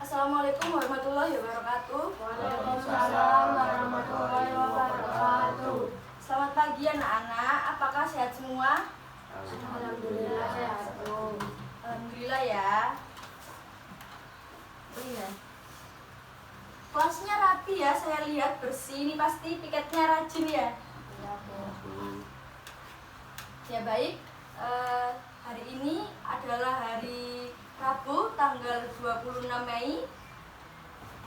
Assalamualaikum warahmatullahi wabarakatuh. Waalaikumsalam warahmatullahi wabarakatuh. Selamat pagi anak-anak, apakah sehat semua? Alhamdulillah sehat, Bu. Alhamdulillah ya. Iya. Kelasnya rapi ya, saya lihat bersih. Ini pasti piketnya rajin ya. Iya, Bu. Ya baik, hari ini adalah hari Rabu tanggal 26 Mei.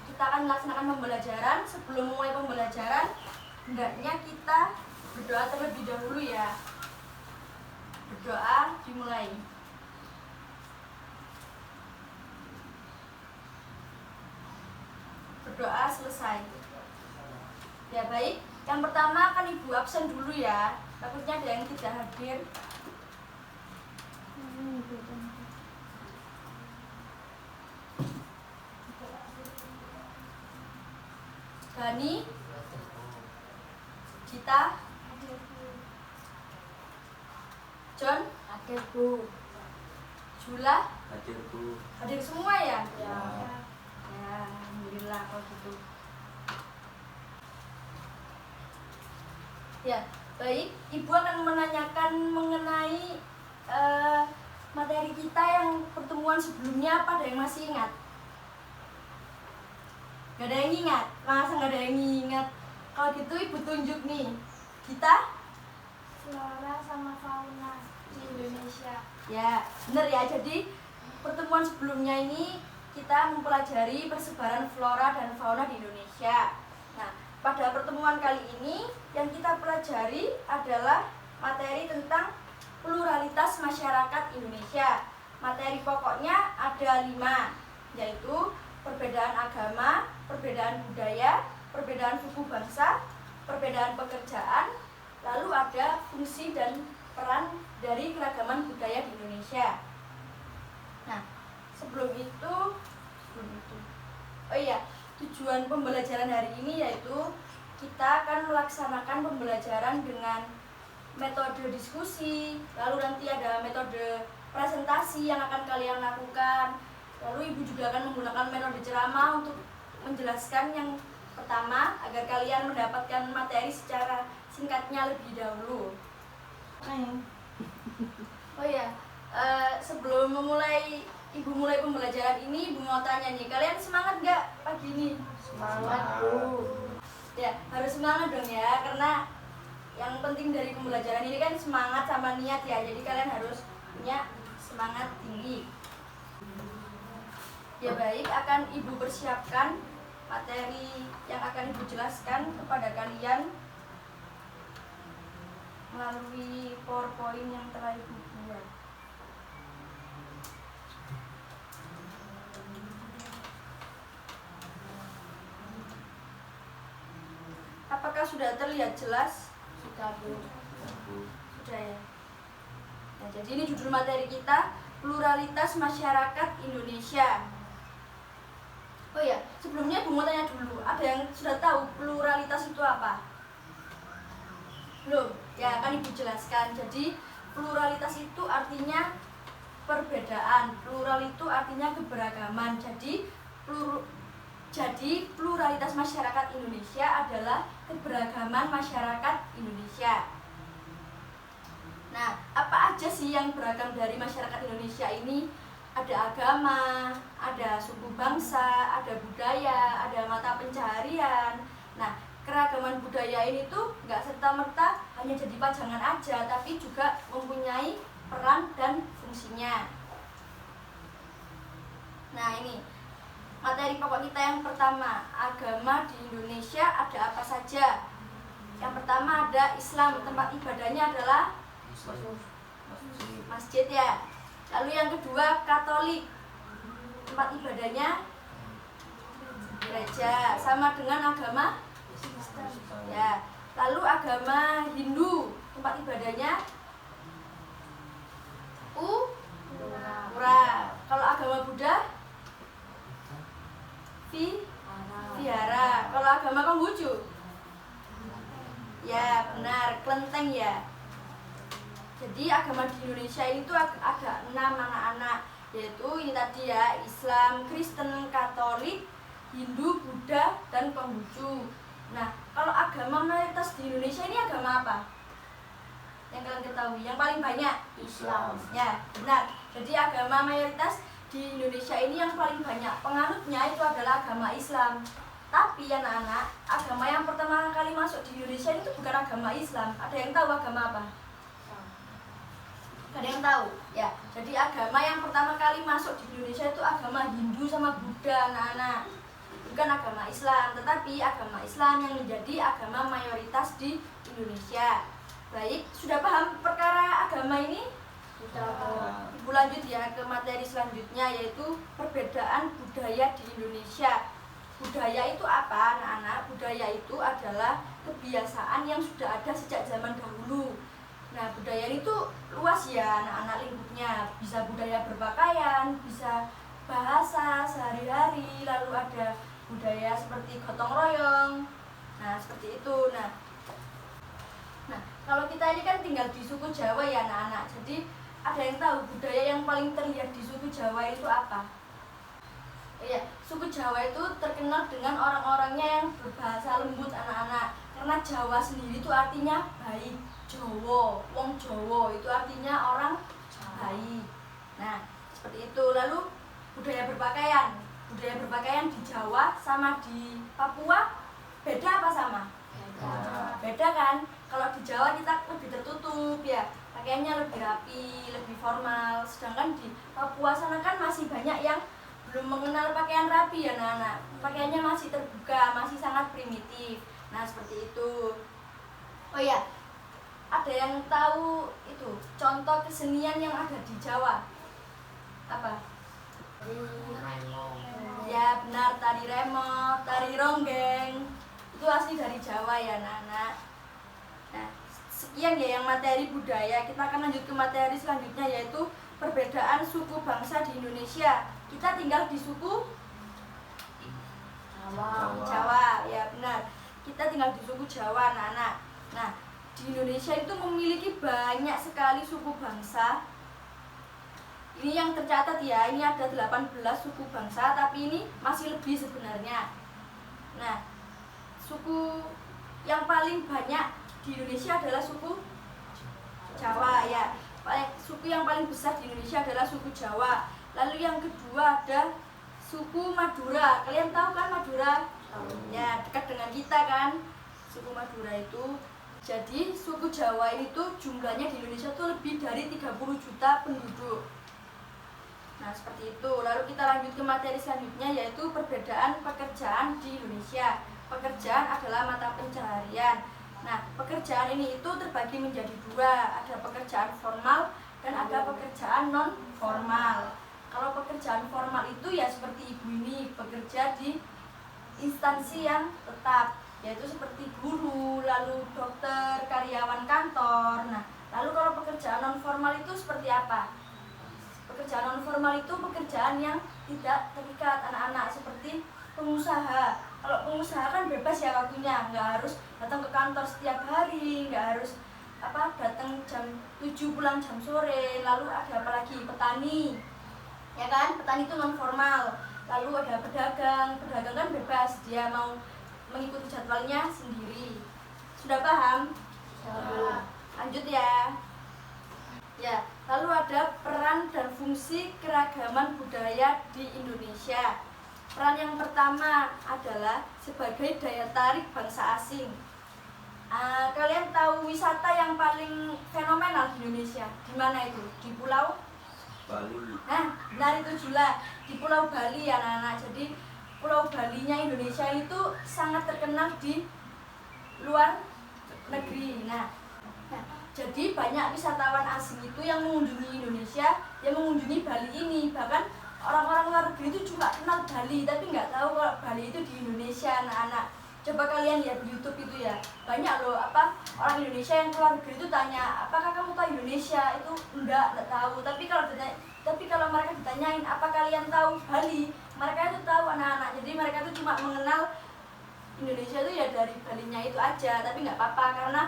Kita akan melaksanakan pembelajaran. Sebelum mulai pembelajaran, hendaknya kita berdoa terlebih dahulu ya. Berdoa dimulai. Berdoa selesai. Ya baik, yang pertama akan Ibu absen dulu ya. Takutnya ada yang tidak hadir. Gani, Gita, John, Hadir, Bu. Jula, Hadir, Bu. hadir semua ya? Ya. Ya, alhamdulillah kalau gitu. Ya, baik. Ibu akan menanyakan mengenai materi kita yang pertemuan sebelumnya. Apa ada yang masih ingat? Gak ada yang ingat? Masa gak ada yang ingat? Kalau gitu Ibu tunjuk nih. Kita? Flora sama fauna di Indonesia. Ya, benar ya. Jadi pertemuan sebelumnya ini kita mempelajari persebaran flora dan fauna di Indonesia. Nah, pada pertemuan kali ini yang kita pelajari adalah materi tentang pluralitas masyarakat Indonesia. Materi pokoknya ada 5, yaitu perbedaan agama, perbedaan budaya, perbedaan suku bangsa, perbedaan pekerjaan, lalu ada fungsi dan peran dari keragaman budaya di Indonesia. Nah, sebelum itu, oh iya, tujuan pembelajaran hari ini yaitu kita akan melaksanakan pembelajaran dengan metode diskusi, lalu nanti ada metode presentasi yang akan kalian lakukan. Lalu Ibu juga akan menggunakan metode ceramah untuk menjelaskan yang pertama agar kalian mendapatkan materi secara singkatnya lebih dahulu. Oh ya, sebelum Ibu mulai pembelajaran ini, Ibu mau tanya nih, kalian semangat gak pagi ini? Semangat, Bu. Ya, harus semangat dong ya, karena yang penting dari pembelajaran ini kan semangat sama niat ya. Jadi kalian harus punya semangat tinggi. Ya baik, akan Ibu persiapkan materi yang akan Ibu jelaskan kepada kalian melalui PowerPoint yang telah Ibu buat. Apakah sudah terlihat jelas? Sudah, Bu. Sudah ya. Nah, jadi ini judul materi kita, pluralitas masyarakat Indonesia. Oh ya, sebelumnya Ibu mau tanya dulu, ada yang sudah tahu pluralitas itu apa? Belum? Ya, akan Ibu jelaskan. Jadi, pluralitas itu artinya perbedaan. Plural itu artinya keberagaman. Jadi pluralitas masyarakat Indonesia adalah keberagaman masyarakat Indonesia. Nah, apa aja sih yang beragam dari masyarakat Indonesia ini? Ada agama, ada suku bangsa, ada budaya, ada mata pencaharian. Nah, keragaman budaya ini tuh nggak serta-merta hanya jadi pajangan aja, tapi juga mempunyai peran dan fungsinya. Nah, ini materi pokok kita yang pertama, agama di Indonesia ada apa saja? Yang pertama ada Islam, tempat ibadahnya adalah masjid ya. Lalu yang kedua Katolik, tempat ibadahnya gereja, sama dengan agama ya. Lalu agama Hindu, tempat ibadahnya pura. Kalau agama Buddha vihara. Kalau agama Konghucu ya benar, kelenteng ya. Jadi agama di Indonesia itu ada 6 anak-anak. yaitu ini tadi ya, Islam, Kristen, Katolik, Hindu, Buddha, dan Konghucu. Nah, kalau agama mayoritas di Indonesia ini agama apa? Yang kalian ketahui, yang paling banyak? Islam. Ya, benar. Jadi agama mayoritas di Indonesia ini yang paling banyak penganutnya itu adalah agama Islam. Tapi anak-anak, agama yang pertama kali masuk di Indonesia itu bukan agama Islam. Ada yang tahu agama apa? Ada yang tahu? Ya, jadi agama yang pertama kali masuk di Indonesia itu agama Hindu sama Buddha, anak-anak. Bukan agama Islam, tetapi agama Islam yang menjadi agama mayoritas di Indonesia. Baik, sudah paham perkara agama ini? Ibu lanjut ya ke materi selanjutnya, yaitu perbedaan budaya di Indonesia. Budaya itu apa, anak-anak? Budaya itu adalah kebiasaan yang sudah ada sejak zaman dahulu. Nah, budaya itu luas ya anak-anak lingkupnya. Bisa budaya berpakaian, bisa bahasa sehari-hari, lalu ada budaya seperti gotong royong. Nah, seperti itu. Nah, kalau kita ini kan tinggal di suku Jawa ya anak-anak. Jadi, ada yang tahu budaya yang paling terlihat di suku Jawa itu apa? Iya, suku Jawa itu terkenal dengan orang-orangnya yang berbahasa lembut anak-anak. Karena Jawa sendiri itu artinya baik. Jowo, wong Jowo itu artinya orang baik. Nah, seperti itu. Lalu budaya berpakaian. Budaya berpakaian di Jawa sama di Papua beda apa sama? Beda kan? Kalau di Jawa kita lebih tertutup ya, pakaiannya lebih rapi, lebih formal. Sedangkan di Papua sana kan masih banyak yang belum mengenal pakaian rapi ya anak-anak. Pakaiannya masih terbuka, masih sangat primitif. Nah, seperti itu. Oh iya, ada yang tahu itu contoh kesenian yang ada di Jawa? Apa? Ya benar, tari remo, tari ronggeng. Itu asli dari Jawa ya anak-anak. Nah, sekian ya yang materi budaya. Kita akan lanjut ke materi selanjutnya, yaitu perbedaan suku bangsa di Indonesia. Kita tinggal di suku Jawa, ya benar. Kita tinggal di suku Jawa anak-anak. Nah, di Indonesia itu memiliki banyak sekali suku bangsa. Ini yang tercatat ya, ini ada 18 suku bangsa, tapi ini masih lebih sebenarnya. Nah, suku yang paling banyak di Indonesia adalah suku Jawa ya. Suku yang paling besar di Indonesia adalah suku Jawa. Lalu yang kedua ada suku Madura. Kalian tahu kan Madura? Ya, dekat dengan kita kan. Suku Madura itu. Jadi suku Jawa ini tuh jumlahnya di Indonesia tuh lebih dari 30 juta penduduk. Nah, seperti itu. Lalu kita lanjut ke materi selanjutnya, yaitu perbedaan pekerjaan di Indonesia. Pekerjaan adalah mata pencaharian. Nah, pekerjaan ini itu terbagi menjadi dua. Ada pekerjaan formal dan ada pekerjaan non formal. Kalau pekerjaan formal itu ya seperti ibu ini bekerja di instansi yang tetap, yaitu seperti guru, lalu dokter, karyawan kantor. Nah, lalu kalau pekerjaan non formal itu seperti apa? Pekerjaan non formal itu pekerjaan yang tidak terikat anak-anak, seperti pengusaha. Kalau pengusaha kan bebas ya waktunya, nggak harus datang ke kantor setiap hari, nggak harus datang jam 7 pulang jam sore. Lalu ada apa lagi? Petani, ya kan? Petani itu non formal. Lalu ada pedagang kan bebas, dia mau mengikuti jadwalnya sendiri. Sudah paham? Lanjut ya. Ya, lalu ada peran dan fungsi keragaman budaya di Indonesia. Peran yang pertama adalah sebagai daya tarik bangsa asing. Kalian tahu wisata yang paling fenomenal di Indonesia? Di mana itu? Di Pulau Bali. Nah, benar itu Jula. Di Pulau Bali ya anak-anak. Jadi Pulau Balinya Indonesia itu sangat terkenal di luar negeri. Nah, jadi banyak wisatawan asing itu yang mengunjungi Indonesia, yang mengunjungi Bali ini. Bahkan orang-orang luar negeri itu cuma kenal Bali, tapi nggak tahu kalau Bali itu di Indonesia anak-anak. Coba kalian lihat di YouTube itu ya, banyak loh orang Indonesia yang keluar negeri itu tanya, apakah kamu tahu Indonesia? Itu enggak tahu. Tapi kalau mereka ditanyain, apa kalian tahu Bali? Mereka itu tahu anak-anak. Jadi mereka itu cuma mengenal Indonesia itu ya dari Balinya itu aja. Tapi nggak apa-apa, karena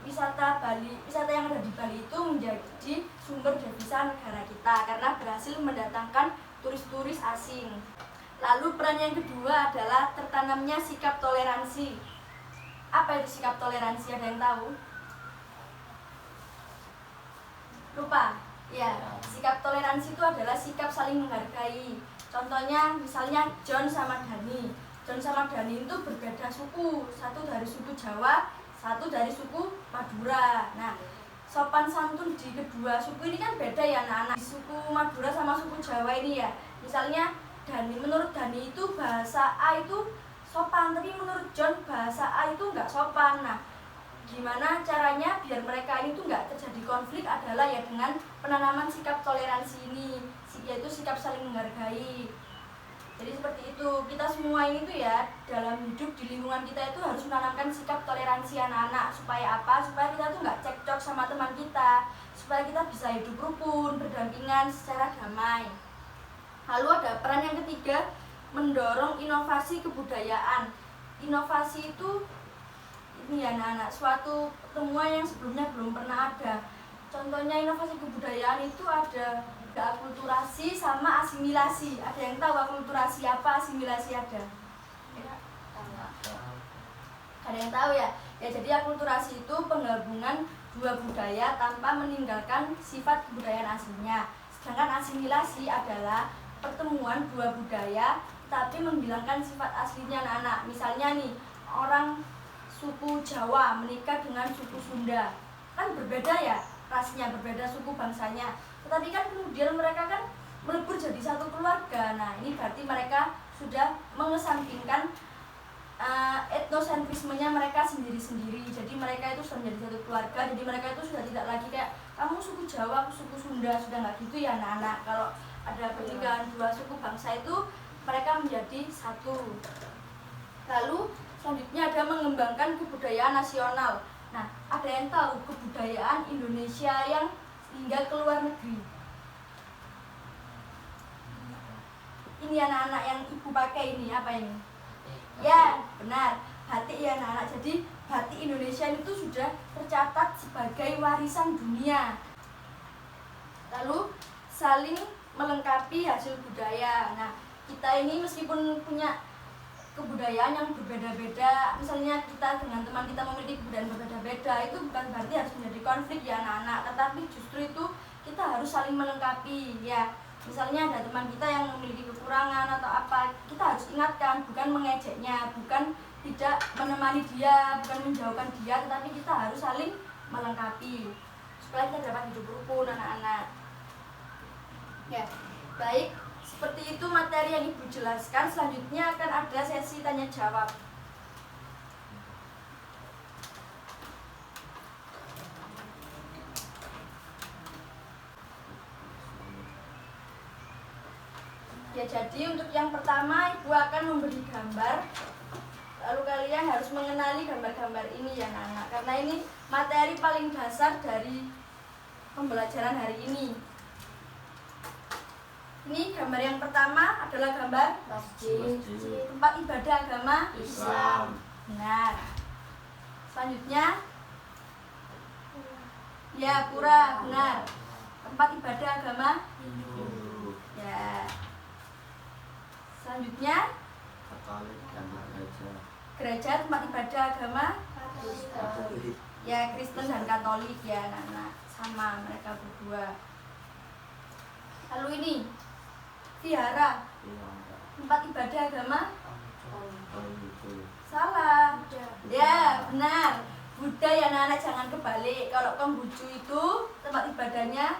wisata yang ada di Bali itu menjadi sumber sumber devisa negara kita karena berhasil mendatangkan turis-turis asing. Lalu peran yang kedua adalah tertanamnya sikap toleransi. Apa itu sikap toleransi? Ada yang tahu? Lupa? Ya, sikap toleransi itu adalah sikap saling menghargai. Contohnya misalnya John sama Dani. John sama Dani itu berbeda suku, satu dari suku Jawa, satu dari suku Madura. Nah, sopan santun di kedua suku ini kan beda ya anak-anak. Di suku Madura sama suku Jawa ini ya, misalnya Dani, menurut Dani itu bahasa A itu sopan, tapi menurut John bahasa A itu nggak sopan. Nah, gimana caranya biar mereka ini tuh nggak terjadi konflik adalah ya dengan penanaman sikap toleransi ini, yaitu sikap saling menghargai. Jadi seperti itu, kita semua ini tuh ya dalam hidup di lingkungan kita itu harus menanamkan sikap toleransi anak-anak. Supaya apa? Supaya kita tuh nggak cekcok sama teman kita, supaya kita bisa hidup rukun, berdampingan secara damai. Lalu ada peran yang ketiga, mendorong inovasi kebudayaan. Inovasi itu ini ya anak-anak, suatu pertemuan yang sebelumnya belum pernah ada. Contohnya inovasi kebudayaan itu ada akulturasi sama asimilasi. Ada yang tahu akulturasi apa, asimilasi ada? Ada yang tahu ya? Ya, jadi akulturasi itu penggabungan dua budaya tanpa meninggalkan sifat kebudayaan aslinya. Sedangkan asimilasi adalah pertemuan dua budaya tapi menghilangkan sifat aslinya anak-anak. Misalnya nih, orang suku Jawa menikah dengan suku Sunda, kan berbeda ya rasnya, berbeda suku bangsanya, tetapi kan kemudian mereka kan melebur jadi satu keluarga. Nah, ini berarti mereka sudah mengesampingkan etnosentrismenya mereka sendiri-sendiri. Jadi mereka itu sudah menjadi satu keluarga, jadi mereka itu sudah tidak lagi kayak kamu suku Jawa, aku suku Sunda, sudah nggak gitu ya anak-anak. Kalau ada pernikahan dua suku bangsa itu mereka menjadi satu. Lalu selanjutnya ada mengembangkan kebudayaan nasional. Nah, ada yang tahu kebudayaan Indonesia yang hingga ke luar negeri? Ini anak-anak yang ibu pakai ini, apa ini? Ya, benar, batik ya anak-anak. Jadi batik Indonesia itu sudah tercatat sebagai warisan dunia. Lalu saling melengkapi hasil budaya. Nah, kita ini meskipun punya kebudayaan yang berbeda-beda, misalnya kita dengan teman kita memiliki kebudayaan berbeda-beda, itu bukan berarti harus menjadi konflik ya anak-anak, tetapi justru itu kita harus saling melengkapi ya. Misalnya ada teman kita yang memiliki kekurangan atau apa, kita harus ingatkan, bukan mengejeknya, bukan tidak menemani dia, bukan menjauhkan dia, tetapi kita harus saling melengkapi supaya kita dapat hidup rukun anak-anak. Ya, baik. Seperti itu materi yang Ibu jelaskan. Selanjutnya akan ada sesi tanya jawab. Ya, jadi untuk yang pertama Ibu akan memberi gambar. Lalu kalian harus mengenali gambar-gambar ini ya anak-anak, karena ini materi paling dasar dari pembelajaran hari ini. Ini gambar yang pertama adalah gambar masjid, tempat ibadah agama Islam. Benar. Selanjutnya, ya pura, benar. Tempat ibadah agama Hindu. Ya. Selanjutnya, gereja tempat ibadah agama Kristen. Ya, Kristen dan Katolik ya anak-anak, sama mereka berdua. Lalu ini vihara, tempat ibadah agama salah. Ya, benar. Buddha ya anak-anak, jangan kebalik. Kalau Konghucu itu tempat ibadahnya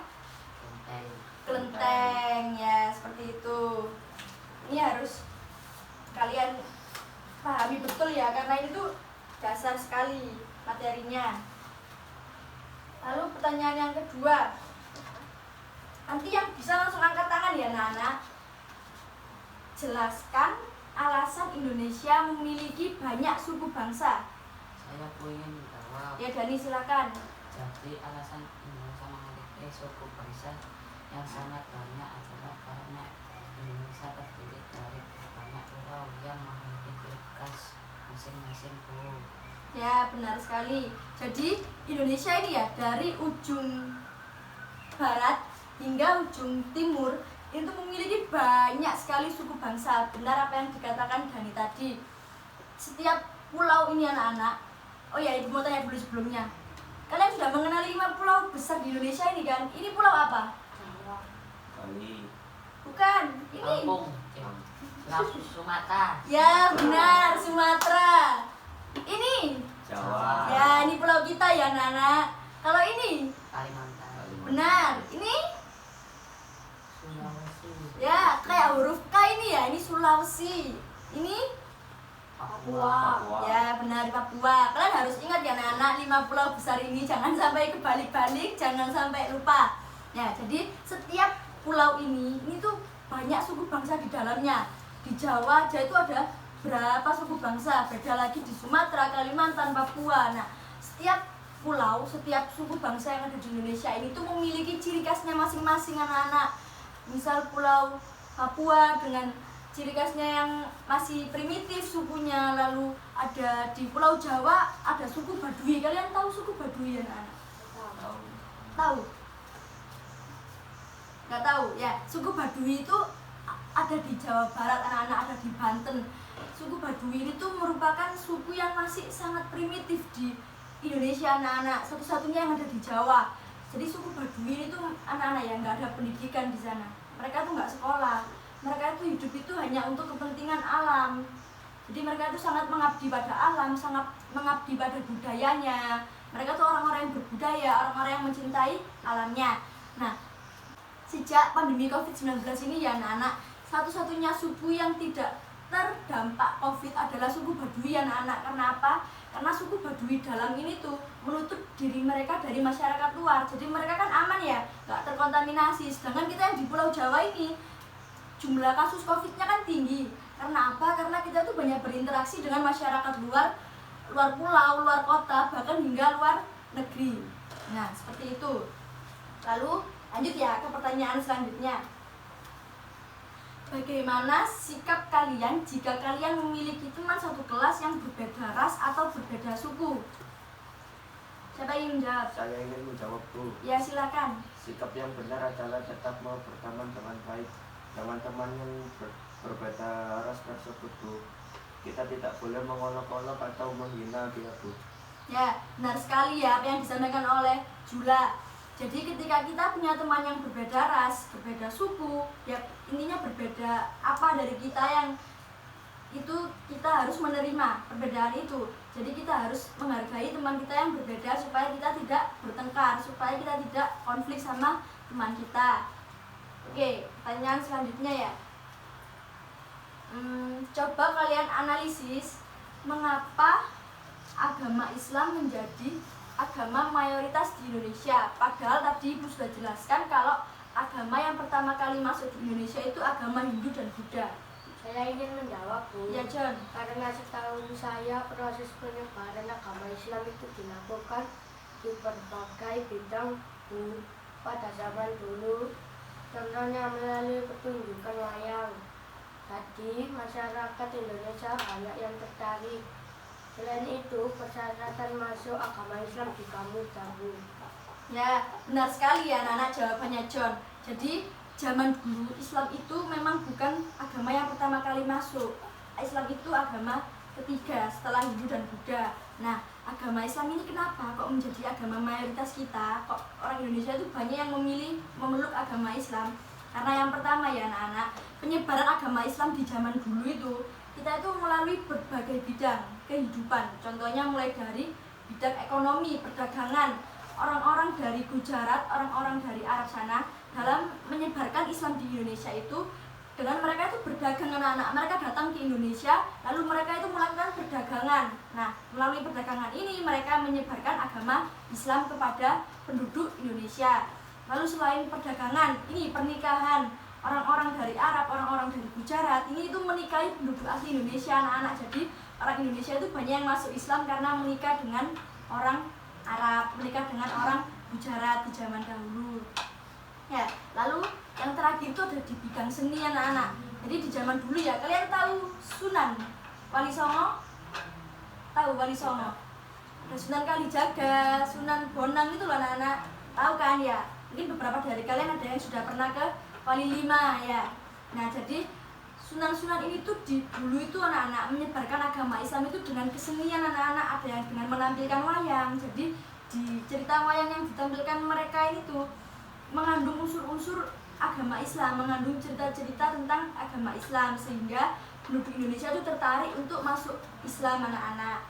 kelenteng ya, seperti itu. Ini harus kalian pahami betul ya, karena ini tuh dasar sekali materinya. Lalu pertanyaan yang kedua, nanti yang bisa langsung angkat tangan ya anak-anak. Jelaskan alasan Indonesia memiliki banyak suku bangsa. Saya ingin jawab. Ya Dani, silakan. Jadi alasan Indonesia memiliki suku bangsa yang sangat banyak adalah karena Indonesia terdiri dari banyak pulau yang memiliki ciri khas masing-masing. Ya, benar sekali. Jadi Indonesia ini ya dari ujung barat hingga ujung timur itu memiliki banyak sekali suku bangsa. Benar apa yang dikatakan Dani tadi. Setiap pulau ini anak-anak, oh ya ibu mau tanya dulu sebelumnya, kalian sudah mengenali 5 pulau besar di Indonesia ini kan? Ini pulau apa? Bali, Bukan, ini. Lampung, Sumatera, Ya benar, Sumatera. Ini. Jawa, Ya ini pulau kita ya anak-anak. Kalau ini, Kalimantan, benar. Ini, Sulawesi, ya kayak huruf K ini ya. Ini Sulawesi. Ini, Papua. ya benar Papua. Kalian harus ingat ya anak-anak, 5 pulau besar ini jangan sampai kebalik-balik, jangan sampai lupa. Ya, jadi setiap pulau ini tuh banyak suku bangsa di dalamnya. Di Jawa aja itu ada berapa suku bangsa, beda lagi di Sumatera, Kalimantan, Papua. Nah, setiap pulau, setiap suku bangsa yang ada di Indonesia ini tuh memiliki ciri khasnya masing-masing anak-anak. Misal pulau Papua dengan ciri khasnya yang masih primitif sukunya. Lalu ada di pulau Jawa ada suku Baduy. Kalian tahu suku Baduy ya anak-anak? Tahu? Nggak tahu ya. Suku Baduy itu ada di Jawa Barat anak-anak, ada di Banten. Suku Baduy ini tuh merupakan suku yang masih sangat primitif di Indonesia anak-anak, satu-satunya yang ada di Jawa. Jadi suku Baduy ini tuh anak-anak yang nggak ada pendidikan di sana. Mereka tuh nggak sekolah. Mereka itu hidup itu hanya untuk kepentingan alam. Jadi mereka itu sangat mengabdi pada alam, sangat mengabdi pada budayanya. Mereka tuh orang-orang yang berbudaya, orang-orang yang mencintai alamnya. Nah, sejak pandemi COVID-19 ini ya anak-anak, satu-satunya suku yang tidak terdampak COVID adalah suku Baduy anak-anak. Karena apa? Karena suku Baduy dalam ini tuh menutup diri mereka dari masyarakat luar. Jadi mereka kan aman ya, nggak terkontaminasi. Sedangkan kita yang di Pulau Jawa ini, jumlah kasus COVID-nya kan tinggi. Karena apa? Karena kita tuh banyak berinteraksi dengan masyarakat luar pulau, luar kota, bahkan hingga luar negeri. Nah, seperti itu. Lalu lanjut ya ke pertanyaan selanjutnya. Bagaimana sikap kalian jika kalian memiliki teman satu kelas yang berbeda ras atau berbeda suku? Siapa yang menjawab? saya ingin menjawab Bu. Ya silakan. Sikap yang benar adalah tetap mau berteman dengan baik dengan teman yang berbeda ras tersebut Bu. Kita tidak boleh mengolok-olok atau menghina dia Bu. Ya, benar sekali ya apa yang disampaikan oleh Jula. Jadi ketika kita punya teman yang berbeda ras, berbeda suku, ya intinya berbeda apa dari kita yang itu kita harus menerima perbedaan itu. Jadi kita harus menghargai teman kita yang berbeda supaya kita tidak bertengkar, supaya kita tidak konflik sama teman kita. Oke, pertanyaan selanjutnya ya. Coba kalian analisis mengapa agama Islam menjadi agama mayoritas di Indonesia. Padahal tadi Ibu sudah jelaskan kalau agama yang pertama kali masuk di Indonesia itu agama Hindu dan Buddha. Saya ingin menjawab Bu. Ya John. Karena setahu saya proses penyebaran agama Islam itu dilakukan di berbagai bidang Bu. Pada zaman dulu, contohnya melalui pertunjukan wayang. Tadi masyarakat Indonesia banyak yang tertarik. Selain itu, persyaratan masuk agama Islam juga mudah Bu. Ya, benar sekali ya anak-anak jawabannya John. Jadi zaman dulu Islam itu memang bukan agama yang pertama kali masuk. Islam itu agama ketiga setelah Hindu dan Buddha. Nah, agama Islam ini kenapa kok menjadi agama mayoritas kita? Kok orang Indonesia itu banyak yang memeluk agama Islam? Karena yang pertama ya anak-anak, penyebaran agama Islam di zaman dulu itu kita itu melalui berbagai bidang kehidupan. Contohnya mulai dari bidang ekonomi, perdagangan. Orang-orang dari Gujarat, orang-orang dari Arab sana dalam menyebarkan Islam di Indonesia itu dengan mereka itu berdagang anak-anak. Mereka datang ke Indonesia, lalu mereka itu melakukan perdagangan. Nah, melalui perdagangan ini mereka menyebarkan agama Islam kepada penduduk Indonesia. Lalu selain perdagangan, ini pernikahan. Orang-orang dari Arab, orang-orang dari Gujarat ini itu menikahi penduduk asli Indonesia anak-anak. Jadi orang Indonesia itu banyak yang masuk Islam karena menikah dengan orang Arab, menikah dengan orang Gujarat di zaman dahulu. Ya, lalu yang terakhir itu ada di bidang seni anak-anak. Jadi di zaman dulu ya, kalian tahu Sunan Wali Songo? Tahu Wali Songo? Ada Sunan Kalijaga, Sunan Bonang itu loh anak-anak. Tahu kan ya? mungkin beberapa dari kalian ada yang sudah pernah ke Wali Lima ya. Nah, jadi sunan-sunan ini tuh dulu itu anak-anak menyebarkan agama Islam itu dengan kesenian anak-anak, ada yang dengan menampilkan wayang. Jadi di cerita wayang yang ditampilkan mereka ini tuh mengandung unsur-unsur agama Islam, mengandung cerita-cerita tentang agama Islam, sehingga penduduk Indonesia itu tertarik untuk masuk Islam anak-anak.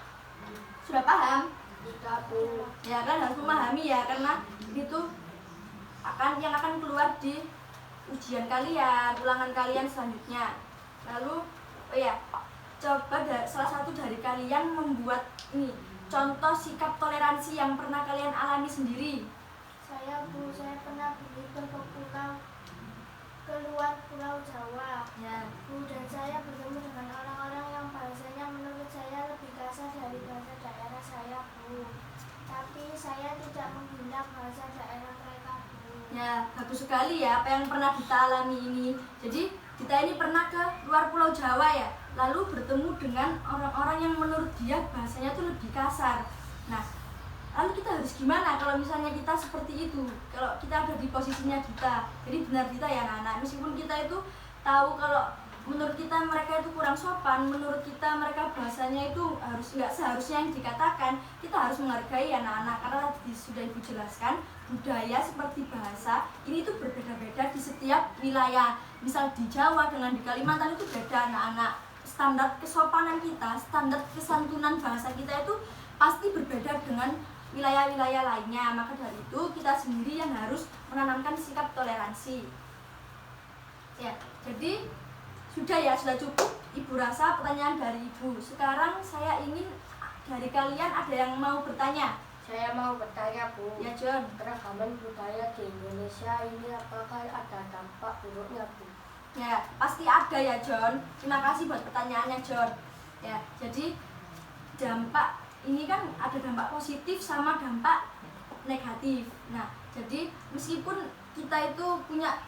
Sudah paham? Sudah, Bu. Ya kan, harus memahami ya, karena itu yang akan keluar di ujian kalian, ulangan kalian selanjutnya. Lalu coba salah satu dari kalian membuat ini contoh sikap toleransi yang pernah kalian alami sendiri. Saya, Bu, saya pernah berlibur ke luar Pulau Jawa. Ya. Bu, dan saya bertemu dengan orang-orang yang bahasanya menurut saya lebih kasar dari bahasa daerah saya, Bu. Tapi saya tidak menghina bahasa daerah mereka, Bu. Ya, bagus sekali ya apa yang pernah kita alami ini. Jadi kita ini pernah ke luar Pulau Jawa ya, lalu bertemu dengan orang-orang yang menurut dia bahasanya tuh lebih kasar. Nah, lalu kita harus gimana kalau misalnya kita seperti itu? Kalau kita ada di posisinya kita, jadi benar kita ya anak-anak, meskipun kita itu tahu kalau menurut kita mereka itu kurang sopan, menurut kita mereka bahasanya itu nggak seharusnya yang dikatakan, kita harus menghargai anak-anak, karena tadi sudah Ibu jelaskan, budaya seperti bahasa ini tuh berbeda-beda di setiap wilayah. Misal di Jawa dengan di Kalimantan itu beda anak-anak. Standar kesopanan kita, standar kesantunan bahasa kita itu pasti berbeda dengan wilayah-wilayah lainnya. Maka dari itu kita sendiri yang harus menanamkan sikap toleransi. Ya, jadi sudah cukup Ibu rasa pertanyaan dari Ibu. Sekarang saya ingin dari kalian ada yang mau bertanya. Saya mau bertanya, Bu. Ya, John. Keragaman budaya di Indonesia ini apakah ada dampak buruknya, Bu? Ya, pasti ada ya, John. Terima kasih buat pertanyaannya, John. Ya, jadi dampak ini kan ada dampak positif sama dampak negatif. Nah, jadi meskipun kita itu punya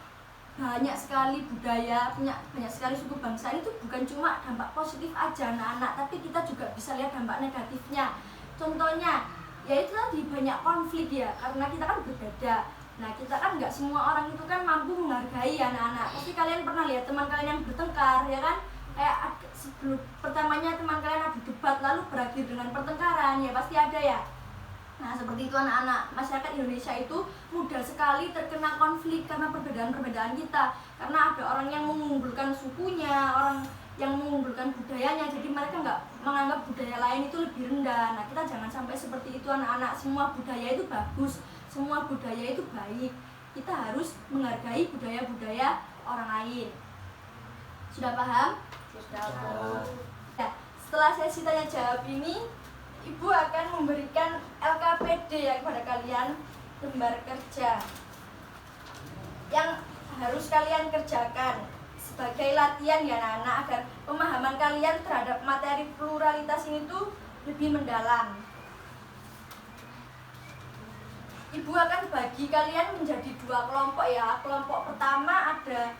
banyak sekali budaya, punya banyak sekali suku bangsa, itu bukan cuma dampak positif aja anak-anak, tapi kita juga bisa lihat dampak negatifnya. Contohnya, yaitu tadi banyak konflik ya, karena kita kan berbeda. Nah, kita kan nggak semua orang itu kan mampu menghargai anak-anak. Pasti kalian pernah lihat teman kalian yang bertengkar, ya kan? Kayak sebelum pertamanya teman kalian adu debat, lalu berakhir dengan pertengkaran, ya pasti ada ya. Nah, seperti itu anak-anak. Masyarakat Indonesia itu mudah sekali terkena konflik karena perbedaan-perbedaan kita. Karena ada orang yang mengunggulkan sukunya, orang yang mengunggulkan budayanya, jadi mereka nggak menganggap budaya lain itu lebih rendah. Nah, kita jangan sampai seperti itu anak-anak. Semua budaya itu bagus, semua budaya itu baik. Kita harus menghargai budaya-budaya orang lain. Sudah paham? Sudah, Bu. Ya, setelah sesi tanya jawab ini, Ibu akan memberikan LKPD ya kepada kalian, lembar kerja yang harus kalian kerjakan sebagai latihan ya anak-anak, agar pemahaman kalian terhadap materi pluralitas ini tuh lebih mendalam. Ibu akan bagi kalian menjadi dua kelompok ya. Kelompok pertama ada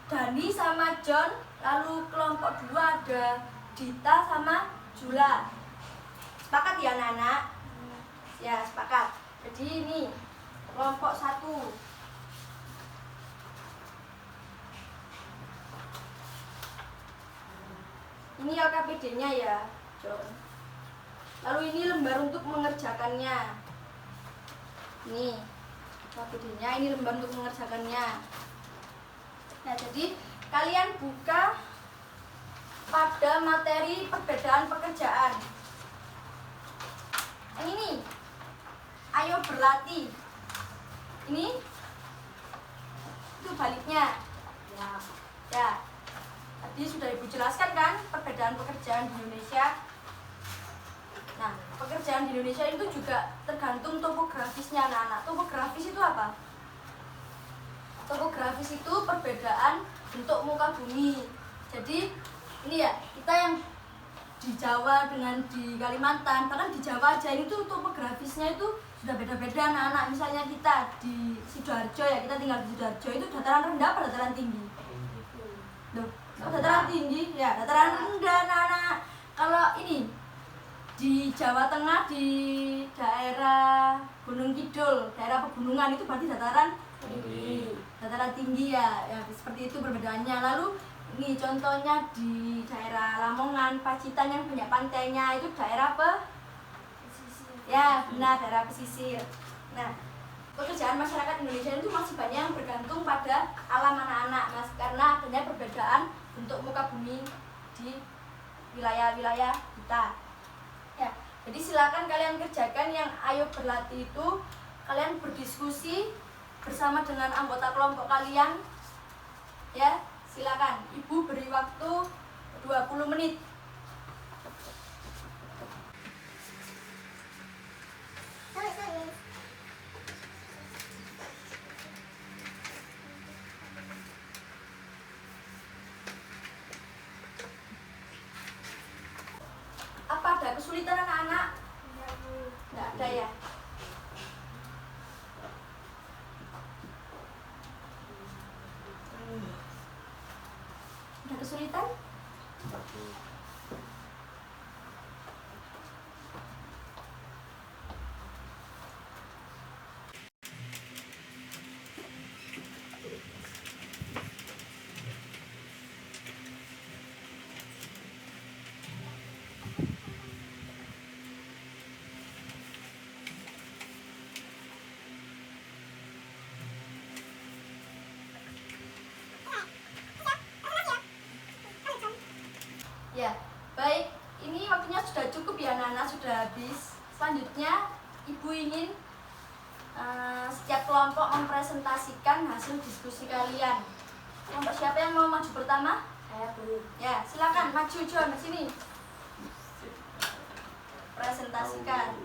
Dani sama John, lalu kelompok dua ada Dita sama Jula. Sepakat ya anak-anak? Ya, sepakat. Jadi ini kelompok 1. Ini LKPD-nya ya, John. Lalu ini lembar untuk mengerjakannya. Ini LKPD-nya, ini lembar untuk mengerjakannya. Nah, jadi kalian buka pada materi perbedaan pekerjaan. Yang ini, ayo berlatih. Ini itu baliknya. Ya. Tadi sudah Ibu jelaskan kan perbedaan pekerjaan di Indonesia. Nah, pekerjaan di Indonesia itu juga tergantung topografisnya anak-anak. Topografis itu apa? Topografis itu perbedaan bentuk muka bumi. Jadi ini ya, kita yang di Jawa dengan di Kalimantan, bahkan di Jawa aja itu topografisnya itu sudah beda-beda anak-anak. Misalnya kita di Sidoarjo ya, kita tinggal di Sidoarjo, itu dataran rendah apa dataran tinggi? Loh, dataran tinggi ya, dataran rendah anak-anak. Kalau ini di Jawa Tengah, di daerah Gunung Kidul, daerah pegunungan itu berarti dataran tinggi ya, seperti itu perbedaannya. Lalu ini contohnya di daerah Lamongan, Pacitan yang banyak pantainya itu daerah Pesisir. ya benar, daerah pesisir. Nah, pekerjaan masyarakat Indonesia itu masih banyak yang bergantung pada alam anak-anak, Mas, karena adanya perbedaan bentuk muka bumi di wilayah-wilayah kita. Ya, jadi silakan kalian kerjakan yang ayo berlatih itu, kalian berdiskusi bersama dengan anggota kelompok kalian. Ya, silakan. Ibu beri waktu 20 menit. Apa ada kesulitan anak-anak? Enggak, Bu. Nggak ada ya? Ada kesulitan? Ya, baik. Ini waktunya sudah cukup ya, anak-anak, sudah habis. Selanjutnya, Ibu ingin setiap kelompok mempresentasikan hasil diskusi kalian. Kelompok siapa yang mau maju pertama? Saya Bu. Ya, silakan maju John, sini. Presentasikan.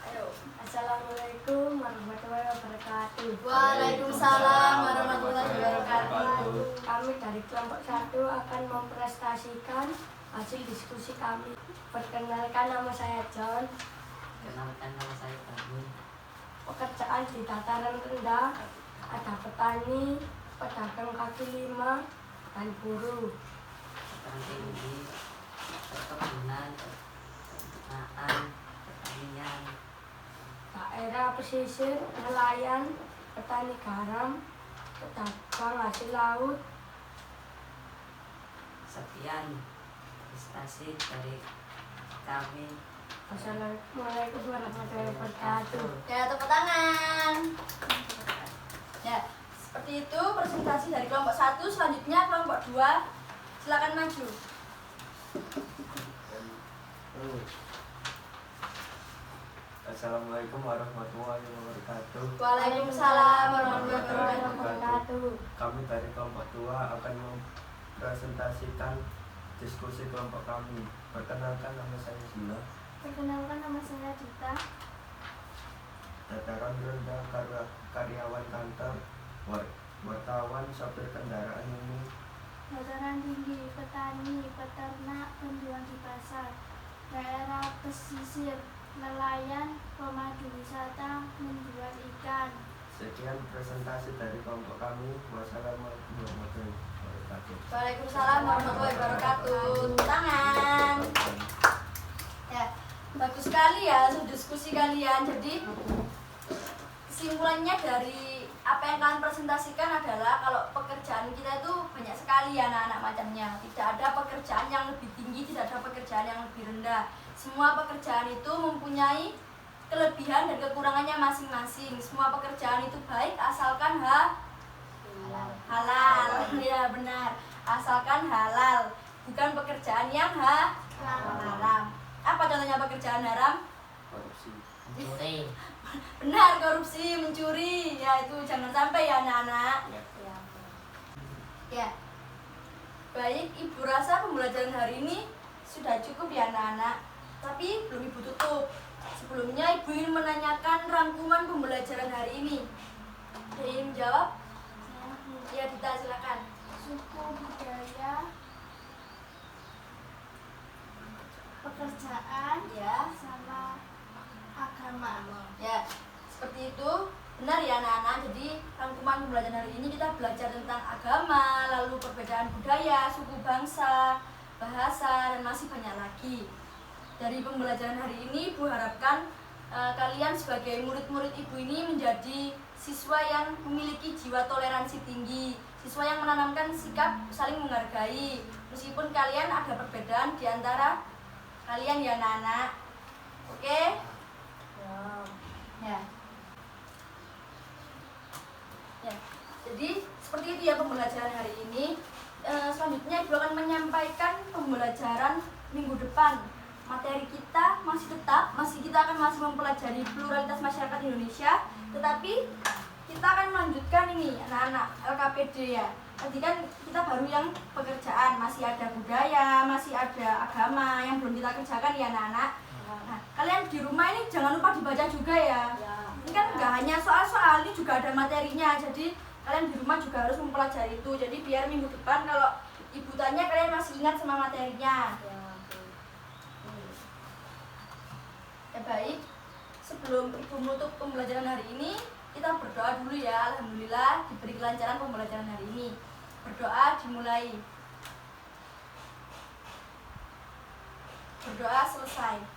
Ayo. Assalamualaikum warahmatullahi wabarakatuh. Waalaikumsalam warahmatullahi wabarakatuh. Kami dari kelompok 1 akan mempresentasikan hasil diskusi kami. Perkenalkan, nama saya John. Kenalkan, nama saya Bagun. Pekerjaan di dataran rendah ada petani, pedagang kaki lima, dan buruh. Dataran tinggi, perkebunan, peternakan, pertanian. Daerah pesisir, nelayan, petani garam, pedagang hasil laut. Sekian prestasi dari kami. Assalamualaikum warahmatullahi wabarakatuh. Ya, tepuk tangan. Ya, seperti itu presentasi dari kelompok 1. Selanjutnya kelompok 2. Silakan maju. Assalamualaikum warahmatullahi wabarakatuh. Waalaikumsalam warahmatullahi wabarakatuh. Kami dari kelompok 2 akan mempresentasikan diskusi kelompok kami. Perkenalkan, nama saya Zila. Perkenalkan, nama saya Dita. Dataran rendah, karyawan kantor, wartawan, sopir kendaraan umum. Dataran tinggi, petani, peternak, penjual di pasar. Daerah pesisir, nelayan, pemandu wisata, menjual ikan. Sekian presentasi dari kelompok kami. Wassalamualaikum warahmatullahi wabarakatuh. Waalaikumsalam warahmatullahi wabarakatuh. Tepuk tangan. Ya, bagus sekali ya hasil diskusi kalian. Jadi kesimpulannya dari apa yang kalian presentasikan adalah kalau pekerjaan kita itu banyak sekali ya anak-anak macamnya. Tidak ada pekerjaan yang lebih tinggi, tidak ada pekerjaan yang lebih rendah. Semua pekerjaan itu mempunyai kelebihan dan kekurangannya masing-masing. Semua pekerjaan itu baik asalkan halal. Ya benar, asalkan halal, bukan pekerjaan yang haram. Apa contohnya pekerjaan haram? Korupsi. Mencuri. Benar, korupsi, mencuri. Ya itu jangan sampai ya anak-anak. Ya. Baik, Ibu rasa pembelajaran hari ini sudah cukup ya anak-anak. Tapi belum Ibu tutup. Sebelumnya Ibu ingin menanyakan rangkuman pembelajaran hari ini. Ada yang menjawab? Saya Bu. Ya, Dita silakan. Suku, budaya, pekerjaan, Ya. sama agama. Ya, seperti itu. Benar ya anak-anak. Jadi rangkuman pembelajaran hari ini kita belajar tentang agama, lalu perbedaan budaya, suku bangsa, bahasa, dan masih banyak lagi. dari pembelajaran hari ini Ibu harapkan kalian sebagai murid-murid Ibu ini menjadi siswa yang memiliki jiwa toleransi tinggi, siswa yang menanamkan sikap saling menghargai meskipun kalian ada perbedaan di antara kalian ya anak-anak. Oke? Ya. Ya. Jadi seperti itu ya pembelajaran hari ini. Selanjutnya Ibu akan menyampaikan pembelajaran minggu depan. Materi kita kita akan masih mempelajari pluralitas masyarakat Indonesia, tetapi kita akan melanjutkan ini anak-anak LKPD ya. Tadi kan kita baru yang pekerjaan, masih ada budaya, masih ada agama yang belum kita kerjakan ya anak-anak. Nah, kalian di rumah ini jangan lupa dibaca juga ya. Ini kan nggak hanya soal-soal, ini juga ada materinya. Jadi kalian di rumah juga harus mempelajari itu. Jadi biar minggu depan kalau Ibu tanya kalian masih ingat sama materinya. Ya baik, sebelum Ibu menutup pembelajaran hari ini, kita berdoa dulu ya. Alhamdulillah diberi kelancaran pembelajaran hari ini. Berdoa dimulai. Berdoa selesai.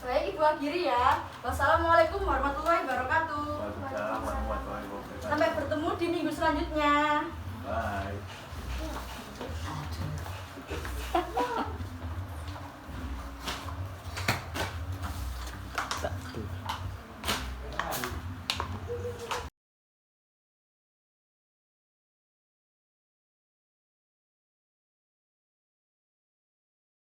Baik, Ibu akhiri ya. Wassalamualaikum warahmatullahi wabarakatuh. Waalaikumsalam warahmatullahi wabarakatuh. Sampai bertemu di minggu selanjutnya. Bye.